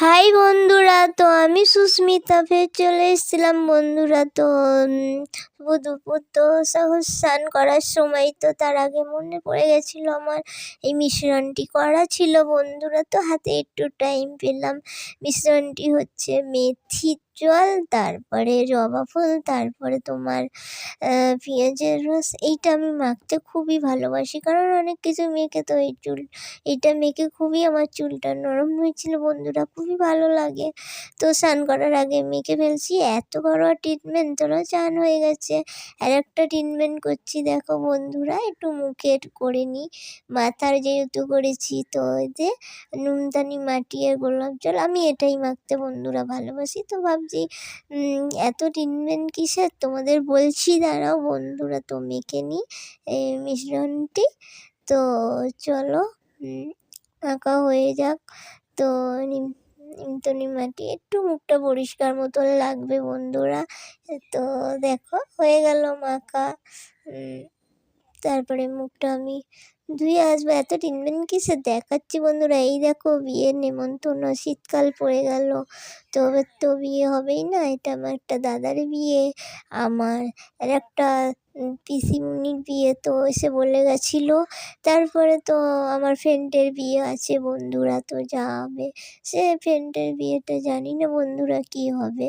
High বন্ধুরা, তো আমি সুস্মিতা ফের চলে এসেছিলাম বন্ধুরা। তো দুপুর তো স্নান করার সময় তো তার আগে মনে পড়ে গেছিলো আমার এই মিশ্রণটি করা ছিল বন্ধুরা। তো হাতে একটু টাইম পেলাম। মিশ্রণটি হচ্ছে মেথির জল, তারপরে জবা ফুল, তারপরে তোমার পেঁয়াজের রস। এইটা আমি মাখতে খুবই ভালোবাসি, কারণ অনেক কিছু মেখে তো এইটা মেখে খুবই আমার চুলটা নরম হয়েছিল বন্ধুরা, খুবই ভালো লাগে। তো স্নান করার আগে মেখে ফেলছি। এত ঘরোয়া ট্রিটমেন্ট, তোরা চান হয়ে গেছে। আর একটা ট্রিটমেন্ট করছি দেখো বন্ধুরা, একটু মুখের করে নিই। মাথার যেহেতু করেছি তো এতে নুনদানি মাটি আর গোলাপ জল, আমি এটাই মাখতে বন্ধুরা ভালোবাসি। তো ভাবছি এত ট্রিটমেন্ট কিসের, তোমাদের বলছি দাঁড়াও বন্ধুরা। তো মেখে নিই এই মিশ্রণটি। তো চলো আঁকা হয়ে যাক। তো নিমতনি মাটি একটু মুখটা পরিষ্কার মতন লাগবে বন্ধুরা। তো দেখো হয়ে গেল মাখা। তারপরে মুখটা আমি ধুয়ে আসবো। এত ট্রিটমেন্ট কিসের দেখাচ্ছি বন্ধুরা। এই দেখো বিয়ের নেমন্তন্ন, শীতকাল পড়ে গেল, তো এবার তো বিয়ে হবেই না। এটা আমার একটা দাদার বিয়ে, আমার আর একটা পিসিমণির বিয়ে, তো এসে বলে গেছিলো। তারপরে তো আমার ফ্রেন্ডের বিয়ে আছে বন্ধুরা, তো যাবে। সে ফ্রেন্ডের বিয়েটা জানি না বন্ধুরা কী হবে।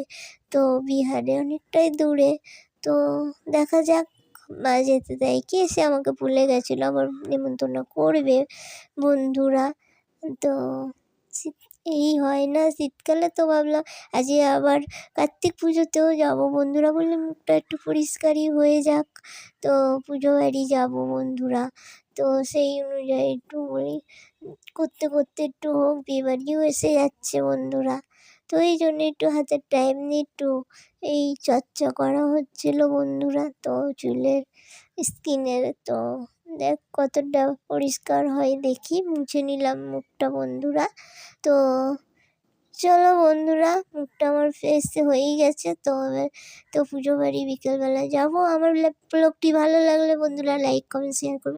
তো বিহারে অনেকটাই দূরে, তো দেখা যাক মা যেতে দেয় কি। এসে আমাকে ভুলে গেছিলো, আবার নেমন্তন্ন করবে বন্ধুরা। তো এই হয় না শীতকালে। তো ভাবলাম আজকে আবার কার্তিক পুজোতেও যাবো বন্ধুরা, বললে মুখটা একটু পরিষ্কারই হয়ে যাক। তো পুজো বাড়ি যাবো বন্ধুরা। তো সেই অনুযায়ী একটু বলি করতে করতে একটু হোক, বিয়েবাড়িও এসে যাচ্ছে বন্ধুরা। তো এই জন্য একটু হাতে টাইম নিয়ে একটু এই চর্চা করা হচ্ছিলো বন্ধুরা। তো চুলের স্কিনের তো দেখ কতটা পরিষ্কার হয়, দেখি মুছে নিলাম মুখটা বন্ধুরা। তো চলো বন্ধুরা, মুখটা আমার ফ্রেশ হয়েই গেছে। তো এবার তো পুজো বাড়ি বিকেলবেলা যাবো। আমার ব্লগটি ভালো লাগলে বন্ধুরা লাইক কমেন্ট শেয়ার করবে।